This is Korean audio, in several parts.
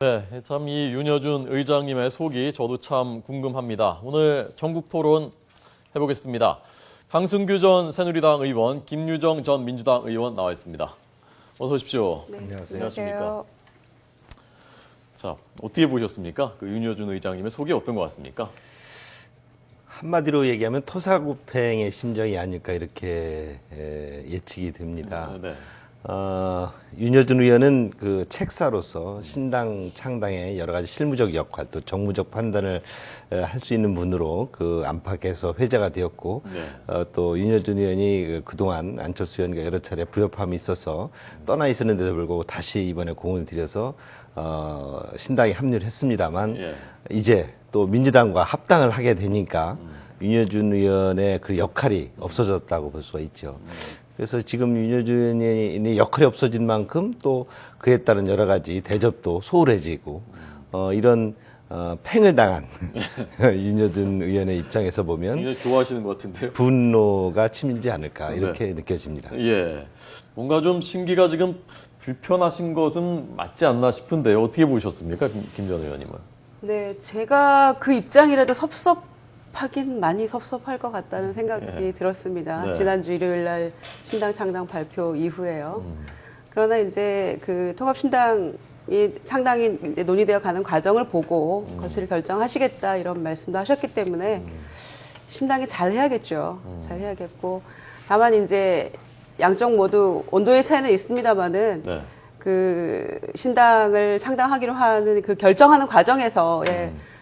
네, 참 이 윤여준 의장님의 속이 저도 참 궁금합니다. 오늘 전국 토론 해보겠습니다. 강승규 전 새누리당 의원, 김유정 전 민주당 의원 나와 있습니다. 어서 오십시오. 네, 안녕하세요. 안녕하십니까. 자, 어떻게 보셨습니까? 그 윤여준 의장님의 속이 어떤 것 같습니까? 한마디로 얘기하면 토사구팽의 심정이 아닐까 이렇게 예측이 됩니다. 네. 윤여준 의원은 그 책사로서 신당 창당의 여러 가지 실무적 역할 또 정무적 판단을 할 수 있는 분으로 그 안팎에서 회자가 되었고 네. 또 윤여준 의원이 그동안 안철수 의원과 여러 차례 불협화음이 있어서 떠나 있었는데도 불구하고 다시 이번에 공을 들여서 신당에 합류를 했습니다만 예. 이제 또 민주당과 합당을 하게 되니까 윤여준 의원의 그 역할이 없어졌다고 볼 수가 있죠. 그래서 지금 윤여준 의원의 역할이 없어진 만큼 또 그에 따른 여러 가지 대접도 소홀해지고 이런 팽을 당한 윤여준 의원의 입장에서 보면 굉장히 좋아하시는 것 같은데요. 분노가 치밀지 않을까 이렇게 느껴집니다. 예. 뭔가 좀 심기가 지금 불편하신 것은 맞지 않나 싶은데요. 어떻게 보셨습니까? 김 전 의원님은. 네, 제가 그 입장이라도 섭섭하긴 많이 섭섭할 것 같다는 생각이 들었습니다. 네. 지난주 일요일 날 신당 창당 발표 이후에요. 그러나 이제 그 통합신당이 창당이 이제 논의되어 가는 과정을 보고 거취를 결정하시겠다 이런 말씀도 하셨기 때문에 신당이 잘 해야겠죠. 잘 해야겠고 다만 이제 양쪽 모두 온도의 차이는 있습니다만은 네. 그 신당을 창당하기로 하는 그 결정하는 과정에서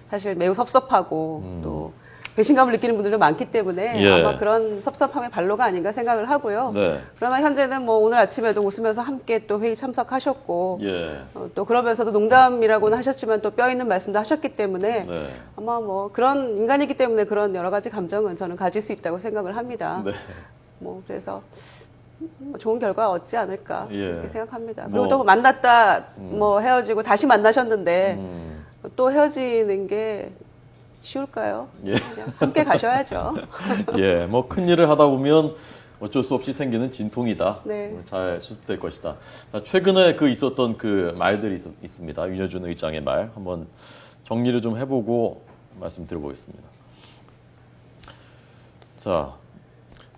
사실 매우 섭섭하고 또 배신감을 느끼는 분들도 많기 때문에 예. 아마 그런 섭섭함의 발로가 아닌가 생각을 하고요. 네. 그러나 현재는 뭐 오늘 아침에도 웃으면서 함께 또 회의 참석하셨고 예. 또 그러면서도 농담이라고는 하셨지만 또 뼈 있는 말씀도 하셨기 때문에 네. 아마 뭐 그런 인간이기 때문에 그런 여러 가지 감정은 저는 가질 수 있다고 생각을 합니다. 네. 뭐 그래서 좋은 결과 얻지 않을까 예. 이렇게 생각합니다. 뭐, 그리고 또 만났다 뭐 헤어지고 다시 만나셨는데 또 헤어지는 게 쉬울까요? 예. 그냥 함께 가셔야죠. 예, 뭐 큰일을 하다 보면 어쩔 수 없이 생기는 진통이다. 네. 잘 수습될 것이다. 자, 최근에 그 있었던 그 말들이 있습니다. 윤여준 의장의 말 한번 정리를 좀 해보고 말씀 드려보겠습니다. 자,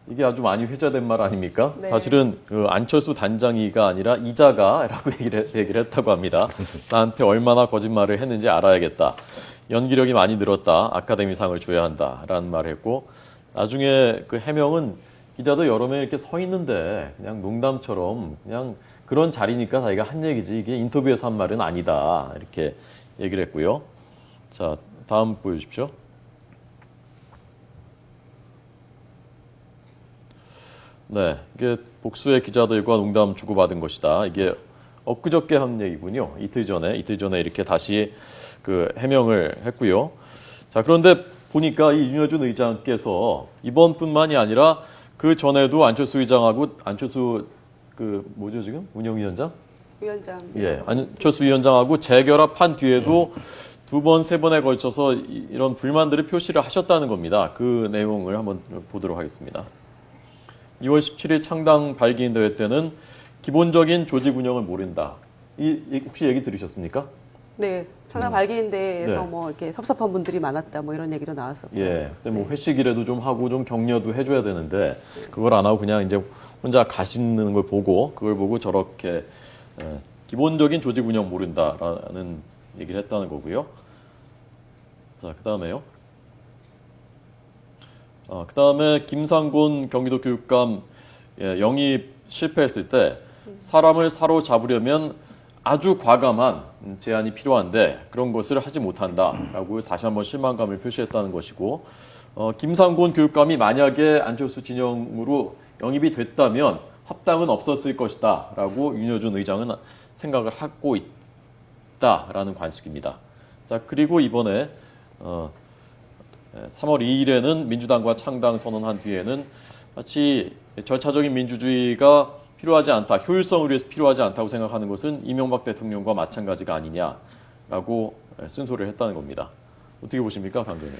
이게 아주 많이 회자된 말 아닙니까? 네. 사실은 그 안철수 단장이가 아니라 이자가라고 얘기를 했다고 합니다. 나한테 얼마나 거짓말을 했는지 알아야겠다. 연기력이 많이 늘었다. 아카데미상을 줘야 한다라는 말을 했고 나중에 그 해명은 기자도 여러 명 이렇게 서 있는데 그냥 농담처럼 그냥 그런 자리니까 자기가 한 얘기지 이게 인터뷰에서 한 말은 아니다. 이렇게 얘기를 했고요. 자, 다음 보여주십시오. 네, 이게 복수의 기자들과 농담 주고받은 것이다. 이게 엊그저께 한 얘기군요. 이틀 전에 이렇게 다시 그 해명을 했고요. 자, 그런데 보니까 이 윤여준 의장께서 이번뿐만이 아니라 그 전에도 안철수 의장하고 안철수 그 뭐죠 지금 운영위원장? 위원장. 예, 안철수 위원장하고 재결합한 뒤에도 두 번, 세 번에 걸쳐서 이런 불만들을 표시를 하셨다는 겁니다. 그 내용을 한번 보도록 하겠습니다. 2월 17일 창당 발기인 대회 때는 기본적인 조직 운영을 모른다. 혹시 얘기 들으셨습니까? 네, 창당 발기인대에서 네. 뭐 이렇게 섭섭한 분들이 많았다 뭐 이런 얘기도 나왔었고. 예. 근데 뭐 회식이라도 좀 하고 좀 격려도 해줘야 되는데 그걸 안 하고 그냥 이제 혼자 가시는 걸 보고 그걸 보고 저렇게 기본적인 조직 운영 모른다라는 얘기를 했다는 거고요. 자, 그다음에요. 그다음에 김상곤 경기도 교육감 영입 실패했을 때 사람을 사로잡으려면 아주 과감한 제안이 필요한데 그런 것을 하지 못한다라고 다시 한번 실망감을 표시했다는 것이고 김상곤 교육감이 만약에 안철수 진영으로 영입이 됐다면 합당은 없었을 것이다라고 윤여준 의장은 생각을 하고 있다라는 관측입니다. 자, 그리고 이번에 3월 2일에는 민주당과 창당 선언한 뒤에는 마치 절차적인 민주주의가 필요하지 않다, 효율성을 위해서 필요하지 않다고 생각하는 것은 이명박 대통령과 마찬가지가 아니냐라고 쓴소리를 했다는 겁니다. 어떻게 보십니까, 강 의원님?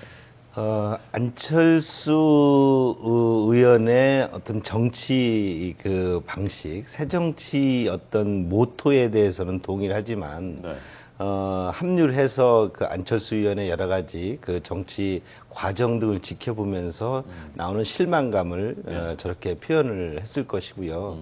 안철수 의원의 어떤 정치 그 방식, 새 정치 어떤 모토에 대해서는 동의를 하지만 네. 합류를 해서 그 안철수 의원의 여러 가지 그 정치 과정 등을 지켜보면서 나오는 실망감을 저렇게 표현을 했을 것이고요.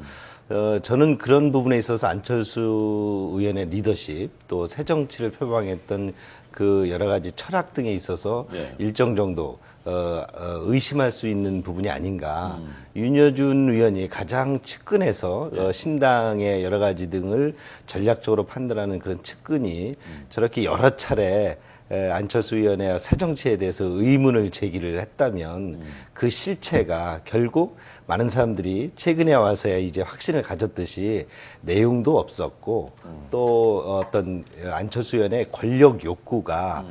저는 그런 부분에 있어서 안철수 의원의 리더십 또 새정치를 표방했던 그 여러 가지 철학 등에 있어서 예. 일정 정도 의심할 수 있는 부분이 아닌가. 윤여준 의원이 가장 측근에서 신당의 여러 가지 등을 전략적으로 판단하는 그런 측근이 저렇게 여러 차례 안철수 의원의 새정치에 대해서 의문을 제기를 했다면 그 실체가 결국 많은 사람들이 최근에 와서야 이제 확신을 가졌듯이 내용도 없었고 또 어떤 안철수 의원의 권력 욕구가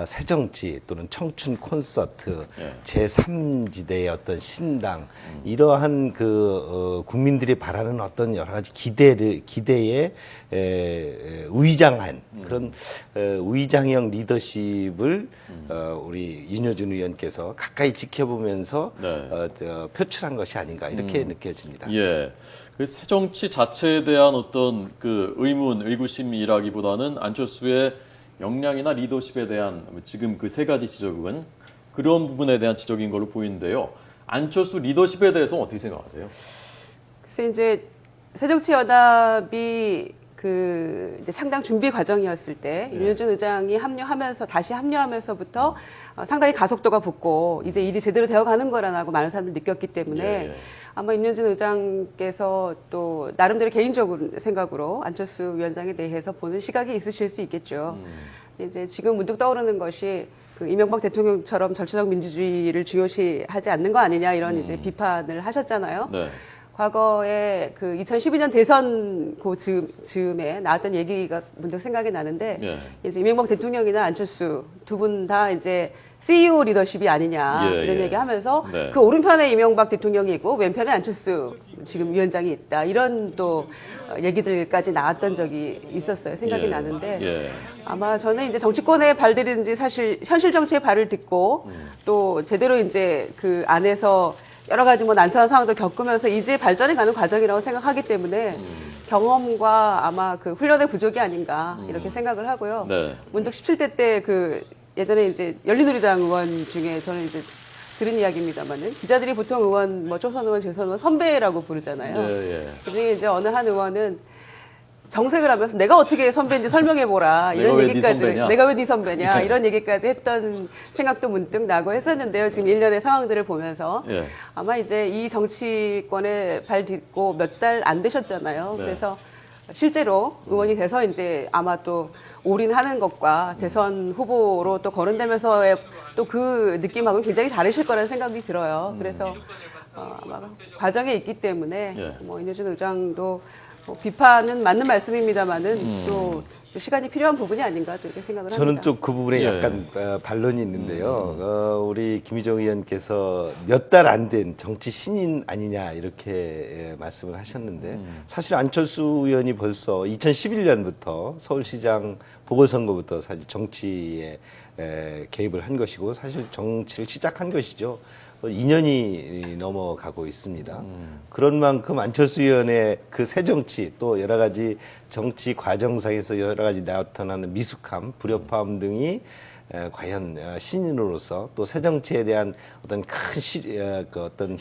새정치 또는 청춘 콘서트 제3지대의 어떤 신당 이러한 그 국민들이 바라는 어떤 여러 가지 기대에 위장한 그런 위장형 리더십을 우리 윤여준 의원께서 가까이 지켜보면서 표출한 것이 아닌가 이렇게 느껴집니다. 예. 그 새정치 자체에 대한 어떤 그 의구심이라기보다는 안철수의 역량이나 리더십에 대한 지금 그 세 가지 지적은 그런 부분에 대한 지적인 걸로 보이는데요. 안철수 리더십에 대해서 어떻게 생각하세요? 그래서 이제 새정치연합이 그 이제 상당 준비 과정이었을 때 윤여준 의장이 다시 합류하면서부터 상당히 가속도가 붙고 이제 일이 제대로 되어가는 거라고 많은 사람들이 느꼈기 때문에 아마 윤여준 의장께서 또 나름대로 개인적으로 생각으로 안철수 위원장에 대해서 보는 시각이 있으실 수 있겠죠. 이제 지금 문득 떠오르는 것이 그 이명박 대통령처럼 절차적 민주주의를 중요시하지 않는 거 아니냐 이런 이제 비판을 하셨잖아요. 네. 과거에 그 2012년 대선 즈음에 나왔던 얘기가 문득 생각이 나는데 이제 이명박 대통령이나 안철수 두 분 다 이제 CEO 리더십이 아니냐 이런 얘기하면서 그 오른편에 이명박 대통령이 있고 왼편에 안철수 지금 위원장이 있다 이런 또 얘기들까지 나왔던 적이 있었어요. 생각이 나는데 아마 저는 이제 정치권에 발들인 지 사실 현실 정치의 발을 딛고 또 제대로 이제 그 안에서 여러 가지 뭐 난처한 상황도 겪으면서 이제 발전해 가는 과정이라고 생각하기 때문에 경험과 아마 그 훈련의 부족이 아닌가 이렇게 생각을 하고요. 문득 17대 때 그 예전에 이제 열린우리당 의원 중에 저는 이제 들은 이야기입니다만은 기자들이 보통 의원 뭐 조선 의원, 재선 의원 선배라고 부르잖아요. 그중에 이제 어느 한 의원은 정색을 하면서 내가 어떻게 선배인지 설명해보라 이런 얘기까지 내가 왜 네 선배냐 이런 얘기까지 했던 생각도 문득 나고 했었는데요. 지금 1년의 상황들을 보면서 아마 이제 이 정치권에 발 딛고 몇 달 안 되셨잖아요. 그래서 실제로 의원이 돼서 이제 아마 또 올인하는 것과 대선 후보로 또 거론되면서의 또 그 느낌하고는 굉장히 다르실 거라는 생각이 들어요. 그래서 아마 과정에 있기 때문에 뭐 윤여준 의장도 뭐 비판은 맞는 말씀입니다만은 또 시간이 필요한 부분이 아닌가 또 이렇게 생각을 합니다. 저는 좀 그 부분에 약간 반론이 있는데요. 우리 김희정 의원께서 몇 달 안 된 정치 신인 아니냐 이렇게 말씀을 하셨는데 사실 안철수 의원이 벌써 2011년부터 서울시장 보궐선거부터 사실 정치에 개입을 한 것이고 사실 정치를 시작한 것이죠. 2년이 넘어가고 있습니다. 그런 만큼 안철수 의원의 그 새정치 또 여러 가지 정치 과정상에서 여러 가지 나타나는 미숙함, 불협화음 등이 과연 신인으로서 또 새정치에 대한 어떤 어떤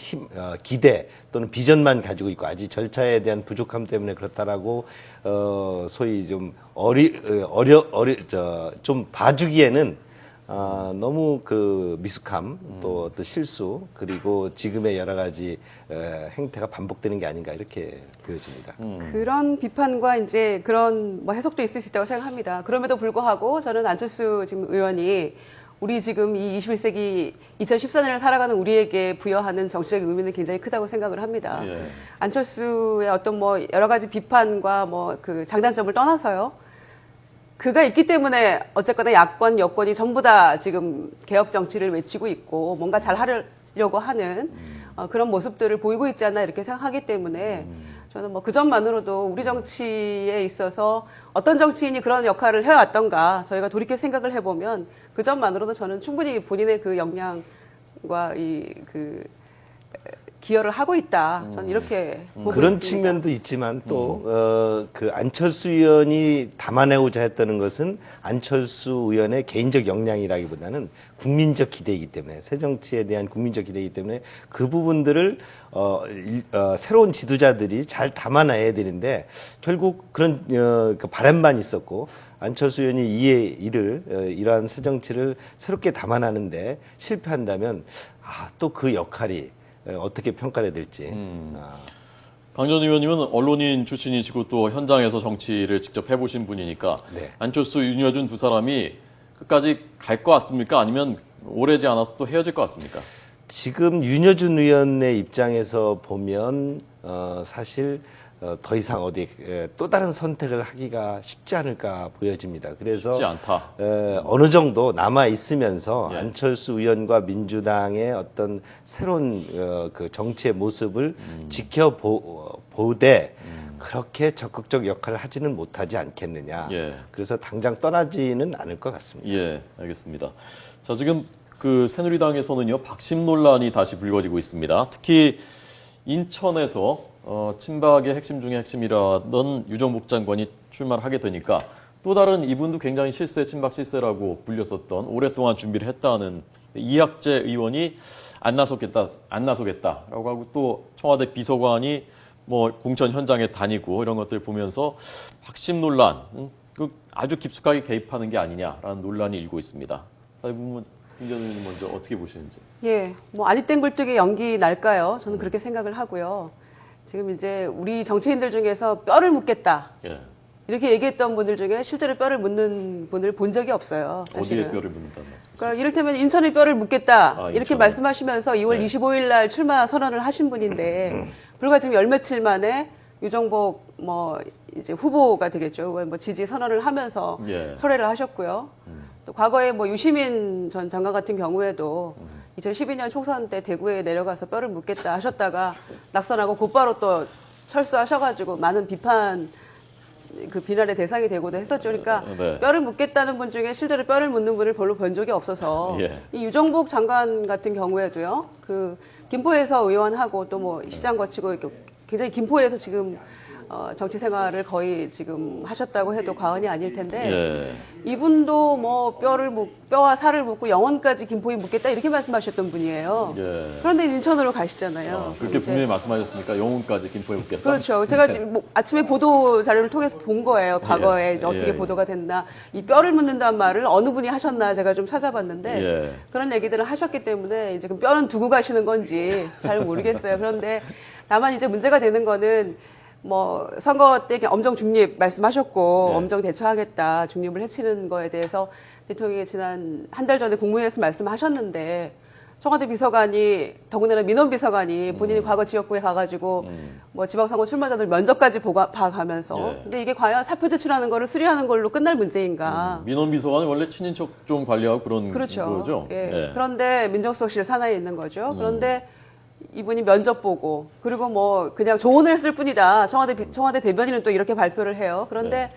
기대 또는 비전만 가지고 있고 아직 절차에 대한 부족함 때문에 그렇다라고 소위 좀 좀 봐주기에는 너무 그 미숙함 또 어떤 실수 그리고 지금의 여러 가지 행태가 반복되는 게 아닌가 이렇게 보여집니다. 그런 비판과 이제 그런 뭐 해석도 있을 수 있다고 생각합니다. 그럼에도 불구하고 저는 안철수 지금 의원이 우리 지금 이 21세기 2014년을 살아가는 우리에게 부여하는 정치적인 의미는 굉장히 크다고 생각을 합니다. 안철수의 어떤 뭐 여러 가지 비판과 뭐 그 장단점을 떠나서요. 그가 있기 때문에 어쨌거나 야권, 여권이 전부 다 지금 개혁 정치를 외치고 있고 뭔가 잘 하려고 하는 그런 모습들을 보이고 있지 않나 이렇게 생각하기 때문에 저는 뭐 그 점만으로도 우리 정치에 있어서 어떤 정치인이 그런 역할을 해왔던가 저희가 돌이켜 생각을 해보면 그 점만으로도 저는 충분히 본인의 그 역량과 이 그 기여를 하고 있다. 저는 이렇게 보고 그런 있습니다. 측면도 있지만 또 그 안철수 의원이 담아내고자 했다는 것은 안철수 의원의 개인적 역량이라기보다는 국민적 기대이기 때문에 새 정치에 대한 국민적 기대이기 때문에 그 부분들을 새로운 지도자들이 잘 담아내야 되는데 결국 그런 그 바람만 있었고 안철수 의원이 이러한 새 정치를 새롭게 담아내는데 실패한다면 또 그 역할이 어떻게 평가해야 될지. 강 전 의원님은 언론인 출신이시고 또 현장에서 정치를 직접 해보신 분이니까 네. 안철수, 윤여준 두 사람이 끝까지 갈 것 같습니까? 아니면 오래지 않아서 또 헤어질 것 같습니까? 지금 윤여준 의원의 입장에서 보면 사실 더 이상 또 다른 선택을 하기가 쉽지 않을까 보여집니다. 그래서 쉽지 않다. 어느 정도 남아 있으면서 예. 안철수 의원과 민주당의 어떤 새로운 그 정치의 모습을 지켜보되 그렇게 적극적 역할을 하지는 못하지 않겠느냐. 예. 그래서 당장 떠나지는 않을 것 같습니다. 예, 알겠습니다. 자, 지금 그 새누리당에서는요, 박심 논란이 다시 불거지고 있습니다. 특히 인천에서 친박의 핵심 중에 핵심이라던 유정복 장관이 출마를 하게 되니까 또 다른 이분도 굉장히 친박 실세라고 불렸었던 오랫동안 준비를 했다는 이학재 의원이 안 나서겠다라고 하고 또 청와대 비서관이 뭐 공천 현장에 다니고 이런 것들 보면서 박심 논란, 아주 깊숙하게 개입하는 게 아니냐라는 논란이 일고 있습니다. 자, 이 부분 김 전 의원님 먼저 어떻게 보시는지. 예, 뭐 아리땡 굴뚝에 연기 날까요? 저는 그렇게 생각을 하고요. 지금 이제 우리 정치인들 중에서 뼈를 묻겠다. 예. 이렇게 얘기했던 분들 중에 실제로 뼈를 묻는 분을 본 적이 없어요. 사실은. 어디에 뼈를 묻는다는 말씀? 그러니까 이를테면 인천에 뼈를 묻겠다. 이렇게 인천에. 말씀하시면서 2월 네. 25일 날 출마 선언을 하신 분인데 불과 지금 열 며칠 만에 유정복 뭐 이제 후보가 되겠죠. 뭐 지지 선언을 하면서 예. 철회를 하셨고요. 또 과거에 뭐 유시민 전 장관 같은 경우에도 2012년 총선 때 대구에 내려가서 뼈를 묻겠다 하셨다가 낙선하고 곧바로 또 철수하셔가지고 많은 비난의 대상이 되고도 했었죠. 그러니까 네. 뼈를 묻겠다는 분 중에 실제로 뼈를 묻는 분을 별로 본 적이 없어서 예. 이 유정복 장관 같은 경우에도요. 그 김포에서 의원하고 또 뭐 시장 거치고 이렇게 굉장히 김포에서 지금 정치 생활을 거의 지금 하셨다고 해도 과언이 아닐 텐데 예. 이분도 뭐 뼈와 살을 묻고 영혼까지 김포에 묻겠다 이렇게 말씀하셨던 분이에요. 예. 그런데 인천으로 가시잖아요. 그렇게 이제 분명히 말씀하셨으니까 영혼까지 김포에 묻겠다. 그렇죠. 제가 뭐 아침에 보도 자료를 통해서 본 거예요. 과거에 이제 어떻게 예. 보도가 됐나. 이 뼈를 묻는다는 말을 어느 분이 하셨나 제가 좀 찾아봤는데 예. 그런 얘기들을 하셨기 때문에 이제 그럼 뼈는 두고 가시는 건지 잘 모르겠어요. 그런데 다만 이제 문제가 되는 거는 뭐 선거 때 엄정 중립 말씀하셨고 네. 엄정 대처하겠다 중립을 해치는 거에 대해서 대통령이 지난 한 달 전에 국무회의에서 말씀하셨는데 청와대 비서관이 더군다나 민원 비서관이 본인이 과거 지역구에 가가지고 뭐 지방선거 출마자들 면접까지 봐가면서 예. 근데 이게 과연 사표 제출하는 거를 수리하는 걸로 끝날 문제인가? 민원 비서관은 원래 친인척 좀 관리하고 그런 그렇죠. 거죠. 예. 예. 그런데 민정수석실 산하에 있는 거죠. 그런데 이분이 면접 보고 그리고 뭐 그냥 조언을 했을 뿐이다. 청와대 대변인은 또 이렇게 발표를 해요. 그런데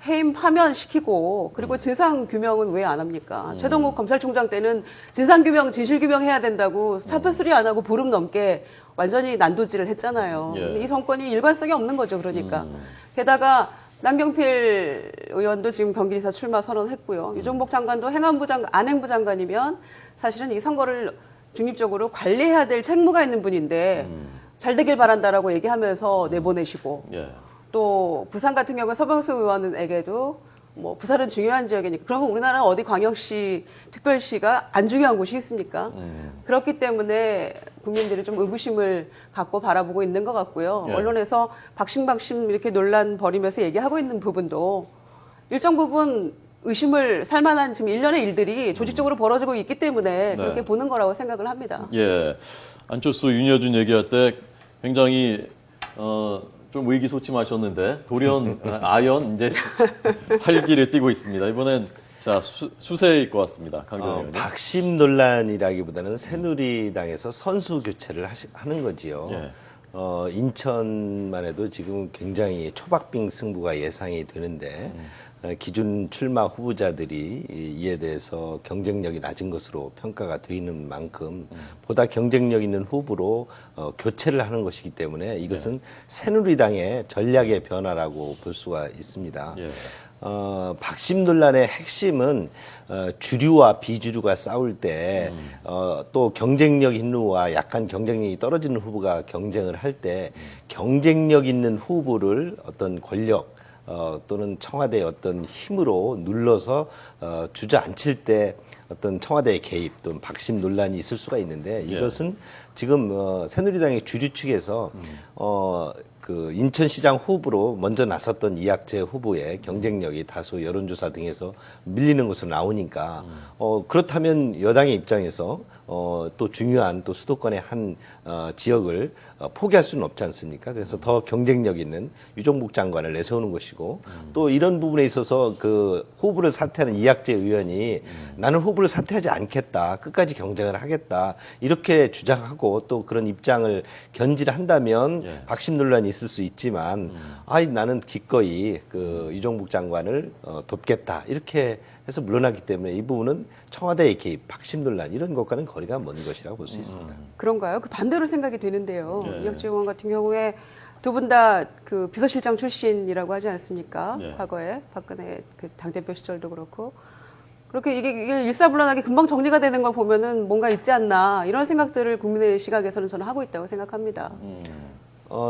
해임 파면시키고 그리고 진상 규명은 왜 안 합니까? 최동욱 검찰총장 때는 진상 규명, 진실 규명 해야 된다고 사표 수리 안 하고 보름 넘게 완전히 난도질을 했잖아요. 예. 근데 이 정권이 일관성이 없는 거죠. 그러니까 게다가 남경필 의원도 지금 경기지사 출마 선언했고요. 유정복 장관도 안행부 장관이면 사실은 이 선거를 중립적으로 관리해야 될 책무가 있는 분인데 잘 되길 바란다라고 얘기하면서 내보내시고 예. 또 부산 같은 경우에 서병수 의원에게도 뭐 부산은 중요한 지역이니까 그러면 우리나라 어디 광역시 특별시가 안 중요한 곳이 있습니까? 그렇기 때문에 국민들이 좀 의구심을 갖고 바라보고 있는 것 같고요. 예. 언론에서 박심 이렇게 논란 벌이면서 얘기하고 있는 부분도 일정 부분 의심을 살만한 지금 일련의 일들이 조직적으로 벌어지고 있기 때문에 그렇게 네. 보는 거라고 생각을 합니다. 예. 안철수, 윤여준 얘기할 때 굉장히 좀 의기소침하셨는데 돌연 아연 이제 활기를 띠고 있습니다. 이번엔 자 수세일 것 같습니다. 강 전 의원님. 박심 논란이라기보다는 새누리당에서 선수 교체를 하는 거지요. 예. 인천만 해도 지금 굉장히 초박빙 승부가 예상이 되는데 기준 출마 후보자들이 이에 대해서 경쟁력이 낮은 것으로 평가가 되어 있는 만큼 보다 경쟁력 있는 후보로 교체를 하는 것이기 때문에 이것은 새누리당의 전략의 변화라고 볼 수가 있습니다. 예. 박심 논란의 핵심은 주류와 비주류가 싸울 때 또 경쟁력 있는 후보와 약간 경쟁력이 떨어지는 후보가 경쟁을 할 때 경쟁력 있는 후보를 어떤 권력 또는 청와대의 어떤 힘으로 눌러서 주저앉힐 때 어떤 청와대의 개입 또는 박심 논란이 있을 수가 있는데 이것은 지금 새누리당의 주류 측에서 그 인천시장 후보로 먼저 나섰던 이학재 후보의 경쟁력이 다소 여론조사 등에서 밀리는 것으로 나오니까 그렇다면 여당의 입장에서 또 중요한 또 수도권의 한 지역을 포기할 수는 없지 않습니까? 그래서 더 경쟁력 있는 유정복 장관을 내세우는 것이고 또 이런 부분에 있어서 그 후보를 사퇴하는 이학재 의원이 나는 후보를 사퇴하지 않겠다. 끝까지 경쟁을 하겠다. 이렇게 주장하고 또 그런 입장을 견지한다면 박심 논란이 있을 수 있지만 나는 기꺼이 그 유정복 장관을 돕겠다. 이렇게 해서 물러나기 때문에 이 부분은 청와대의 개입, 박심 논란 이런 것과는 거리가 먼 것이라고 볼 수 있습니다. 그런가요? 그 반대로 생각이 되는데요. 예. 이학재 의원 같은 경우에 두 분 다 그 비서실장 출신이라고 하지 않습니까? 예. 과거에 박근혜 그 당대표 시절도 그렇고 그렇게 이게 일사불란하게 금방 정리가 되는 걸 보면은 뭔가 있지 않나 이런 생각들을 국민의 시각에서는 저는 하고 있다고 생각합니다.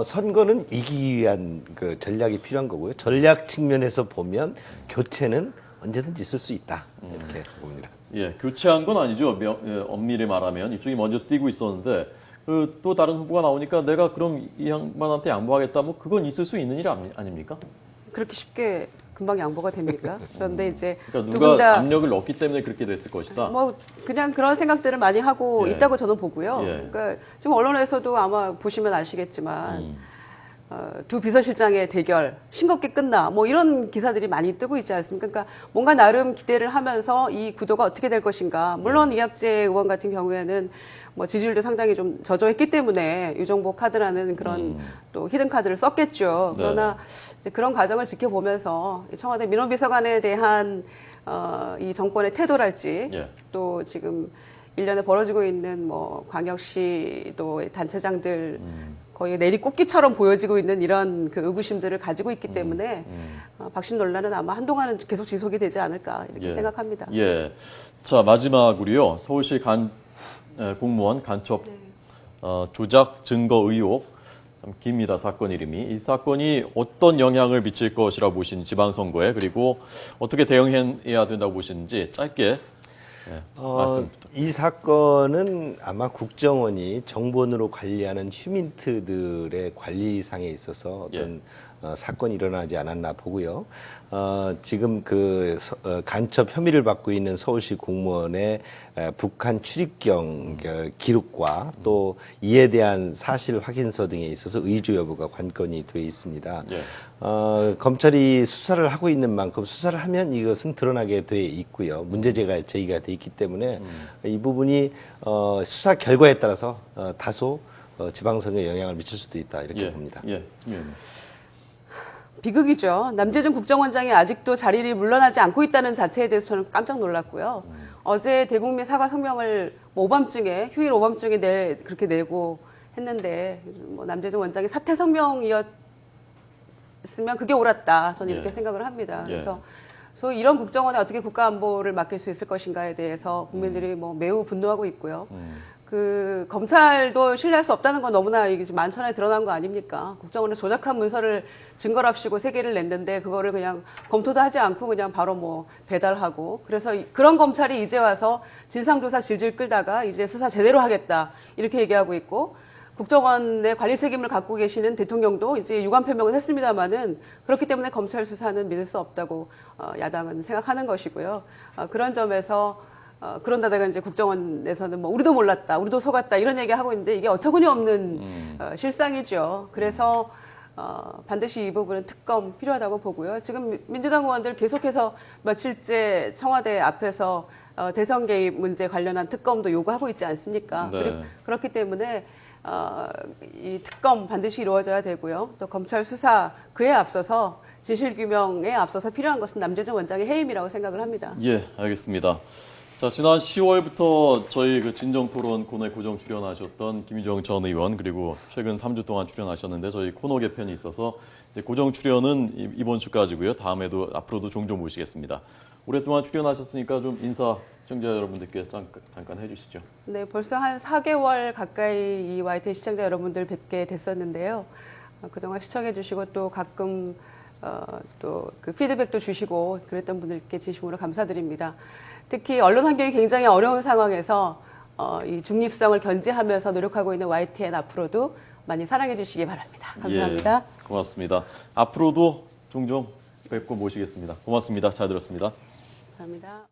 선거는 이기기 위한 그 전략이 필요한 거고요. 전략 측면에서 보면 교체는 언제든지 있을 수 있다 이렇게 봅니다. 예, 교체한 건 아니죠. 엄밀히 말하면 이쪽이 먼저 뛰고 있었는데 또 다른 후보가 나오니까 내가 그럼 이 양반한테 양보하겠다. 뭐 그건 있을 수 있는 일 아닙니까? 그렇게 쉽게 금방 양보가 됩니까? 그런데 이제 그러니까 두 분 누가 다 압력을 넣기 때문에 그렇게 됐을 것이다. 뭐 그냥 그런 생각들을 많이 하고 예. 있다고 저는 보고요. 예. 그러니까 지금 언론에서도 아마 보시면 아시겠지만 두 비서실장의 대결 싱겁게 끝나 뭐 이런 기사들이 많이 뜨고 있지 않습니까? 그러니까 뭔가 나름 기대를 하면서 이 구도가 어떻게 될 것인가. 물론 이학재 의원 같은 경우에는 뭐 지지율도 상당히 좀 저조했기 때문에 유정복 카드라는 그런 또 히든 카드를 썼겠죠. 그러나 이제 그런 과정을 지켜보면서 청와대 민원비서관에 대한 이 정권의 태도랄지 또 지금 일련에 벌어지고 있는 뭐 광역시 또 단체장들 거의 내리꽂기처럼 보여지고 있는 이런 그 의구심들을 가지고 있기 때문에 박심 논란은 아마 한동안은 계속 지속이 되지 않을까 이렇게 생각합니다. 예. 자, 마지막으로요. 서울시 공무원 간첩 조작 증거 의혹. 참 깁니다. 사건 이름이. 이 사건이 어떤 영향을 미칠 것이라고 보시는 지방선거에 그리고 어떻게 대응해야 된다고 보시는지 짧게 말씀 부탁드립니다. 이 사건은 아마 국정원이 정보원으로 관리하는 휴민트들의 관리상에 있어서 어떤 사건이 일어나지 않았나 보고요. 지금 간첩 혐의를 받고 있는 서울시 공무원의 북한 출입경 기록과 또 이에 대한 사실 확인서 등에 있어서 의주 여부가 관건이 되어 있습니다. 검찰이 수사를 하고 있는 만큼 수사를 하면 이것은 드러나게 돼 있고요. 문제제기가 돼 있기 때문에 이 부분이 수사 결과에 따라서 다소 지방선거에 영향을 미칠 수도 있다 이렇게 봅니다. 비극이죠. 남재준 국정원장이 아직도 자리를 물러나지 않고 있다는 자체에 대해서 저는 깜짝 놀랐고요. 어제 대국민 사과 성명을 뭐 오밤중에 휴일 오밤중에 그렇게 내고 했는데 뭐 남재준 원장이 사퇴 성명이었으면 그게 옳았다. 저는 이렇게 생각을 합니다. 그래서 이런 국정원에 어떻게 국가안보를 맡길 수 있을 것인가에 대해서 국민들이 뭐 매우 분노하고 있고요. 그 검찰도 신뢰할 수 없다는 건 너무나 이게 만천하에 드러난 거 아닙니까? 국정원에 조작한 문서를 증거랍시고 3개를 냈는데 그거를 그냥 검토도 하지 않고 그냥 바로 뭐 배달하고 그래서 그런 검찰이 이제 와서 진상조사 질질 끌다가 이제 수사 제대로 하겠다 이렇게 얘기하고 있고 국정원의 관리 책임을 갖고 계시는 대통령도 이제 유감 표명은 했습니다마는 그렇기 때문에 검찰 수사는 믿을 수 없다고 야당은 생각하는 것이고요. 그런 점에서 그런다다가 이제 국정원에서는 뭐 우리도 몰랐다, 우리도 속았다 이런 얘기하고 있는데 이게 어처구니 없는 실상이죠. 그래서 반드시 이 부분은 특검 필요하다고 보고요. 지금 민주당 의원들 계속해서 며칠째 청와대 앞에서 대선 개입 문제 관련한 특검도 요구하고 있지 않습니까? 그렇기 때문에 이 특검 반드시 이루어져야 되고요. 또 검찰 수사 그에 앞서서 진실규명에 앞서서 필요한 것은 남재정 원장의 해임이라고 생각을 합니다. 예, 알겠습니다. 자, 지난 10월부터 저희 그 진정토론 코너에 고정 출연하셨던 김희정 전 의원 그리고 최근 3주 동안 출연하셨는데 저희 코너 개편이 있어서 이제 고정 출연은 이번 주까지고요. 다음에도 앞으로도 종종 모시겠습니다. 오랫동안 출연하셨으니까 좀 인사 시청자 여러분들께 잠깐 해주시죠. 네, 벌써 한 4개월 가까이 이 YTN 시청자 여러분들 뵙게 됐었는데요. 그동안 시청해 주시고 또 가끔 또 그 피드백도 주시고 그랬던 분들께 진심으로 감사드립니다. 특히 언론 환경이 굉장히 어려운 상황에서 이 중립성을 견지하면서 노력하고 있는 YTN 앞으로도 많이 사랑해 주시기 바랍니다. 감사합니다. 예, 고맙습니다. 앞으로도 종종 뵙고 모시겠습니다. 고맙습니다. 잘 들었습니다. 감사합니다.